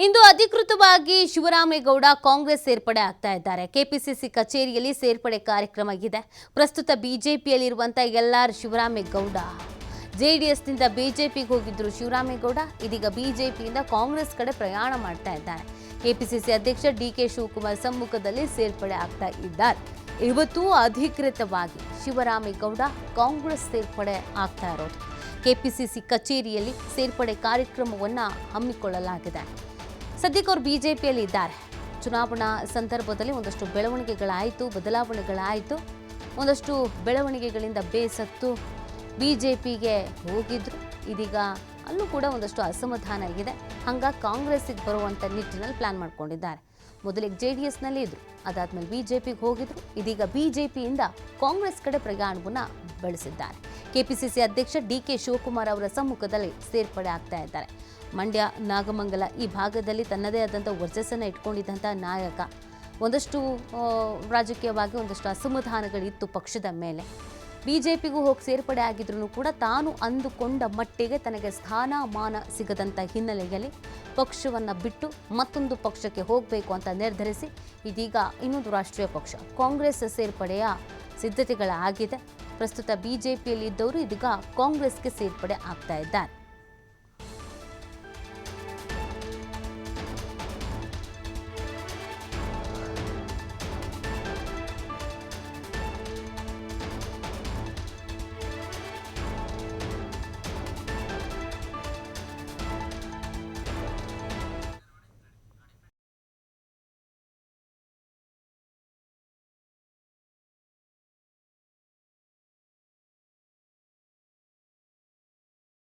ಇಂದು ಅಧಿಕೃತವಾಗಿ ಶಿವರಾಮೇಗೌಡ ಕಾಂಗ್ರೆಸ್ ಸೇರ್ಪಡೆ ಆಗ್ತಾ ಇದ್ದಾರೆ. ಕೆಪಿಸಿಸಿ ಕಚೇರಿಯಲ್ಲಿ ಸೇರ್ಪಡೆ ಕಾರ್ಯಕ್ರಮ ಇದೆ. ಪ್ರಸ್ತುತ ಬಿಜೆಪಿಯಲ್ಲಿರುವಂತ ಎಲ್ಆರ್ ಶಿವರಾಮೇಗೌಡ ಜೆಡಿಎಸ್ನಿಂದ ಬಿಜೆಪಿಗೆ ಹೋಗಿದ್ರು ಶಿವರಾಮೇಗೌಡ ಇದೀಗ ಬಿಜೆಪಿಯಿಂದ ಕಾಂಗ್ರೆಸ್ ಕಡೆ ಪ್ರಯಾಣ ಮಾಡ್ತಾ ಇದ್ದಾರೆ. ಕೆಪಿಸಿಸಿ ಅಧ್ಯಕ್ಷ ಡಿಕೆ ಶಿವಕುಮಾರ್ ಸಮ್ಮುಖದಲ್ಲಿ ಸೇರ್ಪಡೆ ಆಗ್ತಾ ಇದ್ದಾರೆ. ಇವತ್ತು ಅಧಿಕೃತವಾಗಿ ಶಿವರಾಮೇಗೌಡ ಕಾಂಗ್ರೆಸ್ ಸೇರ್ಪಡೆ ಆಗ್ತಾ ಇರೋದು. ಕೆಪಿಸಿಸಿ ಕಚೇರಿಯಲ್ಲಿ ಸೇರ್ಪಡೆ ಕಾರ್ಯಕ್ರಮವನ್ನು ಹಮ್ಮಿಕೊಳ್ಳಲಾಗಿದೆ. ಸದ್ಯಕ್ಕೆ ಅವರು ಬಿಜೆಪಿಯಲ್ಲಿ ಇದ್ದಾರೆ. ಚುನಾವಣಾ ಸಂದರ್ಭದಲ್ಲಿ ಒಂದಷ್ಟು ಬೆಳವಣಿಗೆಗಳಾಯಿತು, ಬದಲಾವಣೆಗಳಾಯಿತು. ಒಂದಷ್ಟು ಬೆಳವಣಿಗೆಗಳಿಂದ ಬೇಸತ್ತು ಬಿಜೆಪಿಗೆ ಹೋಗಿದ್ರು. ಇದೀಗ ಅಲ್ಲೂ ಕೂಡ ಒಂದಷ್ಟು ಅಸಮಾಧಾನ ಇದೆ. ಹಾಗಾಗಿ ಕಾಂಗ್ರೆಸ್ಸಿಗೆ ಬರುವಂಥ ನಿಟ್ಟಿನಲ್ಲಿ ಪ್ಲಾನ್ ಮಾಡ್ಕೊಂಡಿದ್ದಾರೆ. ಮೊದಲಿಗೆ ಜೆಡಿಎಸ್ನಲ್ಲಿ ಇದ್ರು, ಅದಾದ್ಮೇಲೆ ಬಿಜೆಪಿಗೆ ಹೋಗಿದ್ರು. ಇದೀಗ ಬಿಜೆಪಿಯಿಂದ ಕಾಂಗ್ರೆಸ್ ಕಡೆ ಪ್ರಯಾಣವನ್ನು ಬೆಳೆಸಿದ್ದಾರೆ. ಕೆಪಿಸಿಸಿ ಅಧ್ಯಕ್ಷ ಡಿಕೆ ಶಿವಕುಮಾರ್ ಅವರ ಸಮ್ಮುಖದಲ್ಲಿ ಸೇರ್ಪಡೆ ಆಗ್ತಾ ಇದ್ದಾರೆ. ಮಂಡ್ಯ, ನಾಗಮಂಗಲ ಈ ಭಾಗದಲ್ಲಿ ತನ್ನದೇ ಆದಂಥ ವರ್ಚಸ್ಸನ್ನು ಇಟ್ಕೊಂಡಿದ್ದಂಥ ನಾಯಕ. ಒಂದಷ್ಟು ರಾಜಕೀಯವಾಗಿ ಒಂದಷ್ಟು ಅಸಮಾಧಾನಗಳಿತ್ತು ಪಕ್ಷದ ಮೇಲೆ. ಬಿಜೆಪಿಗೂ ಹೋಗಿ ಸೇರ್ಪಡೆ ಆಗಿದ್ರೂ ಕೂಡ ತಾನು ಅಂದುಕೊಂಡ ಮಟ್ಟಿಗೆ ತನಗೆ ಸ್ಥಾನಮಾನ ಸಿಗದಂಥ ಹಿನ್ನೆಲೆಯಲ್ಲಿ ಪಕ್ಷವನ್ನು ಬಿಟ್ಟು ಮತ್ತೊಂದು ಪಕ್ಷಕ್ಕೆ ಹೋಗಬೇಕು ಅಂತ ನಿರ್ಧರಿಸಿ ಇದೀಗ ಇನ್ನೊಂದು ರಾಷ್ಟ್ರೀಯ ಪಕ್ಷ ಕಾಂಗ್ರೆಸ್ ಸೇರ್ಪಡೆಯ ಸಿದ್ಧತೆಗಳಾಗಿದೆ. ಪ್ರಸ್ತುತ ಬಿಜೆಪಿಯಲ್ಲಿ ಇದ್ದವರು ಇದೀಗ ಕಾಂಗ್ರೆಸ್ಗೆ ಸೇರ್ಪಡೆ ಆಗ್ತಾ ಇದ್ದಾರೆ.